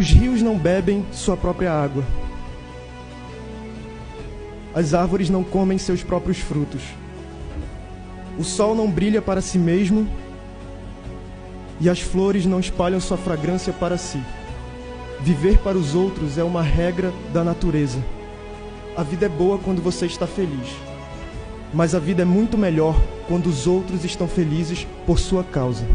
Os rios não bebem sua própria água. As árvores não comem seus próprios frutos. O sol não brilha para si mesmo e as flores não espalham sua fragrância para si. Viver para os outros é uma regra da natureza. A vida é boa quando você está feliz, mas a vida é muito melhor quando os outros estão felizes por sua causa.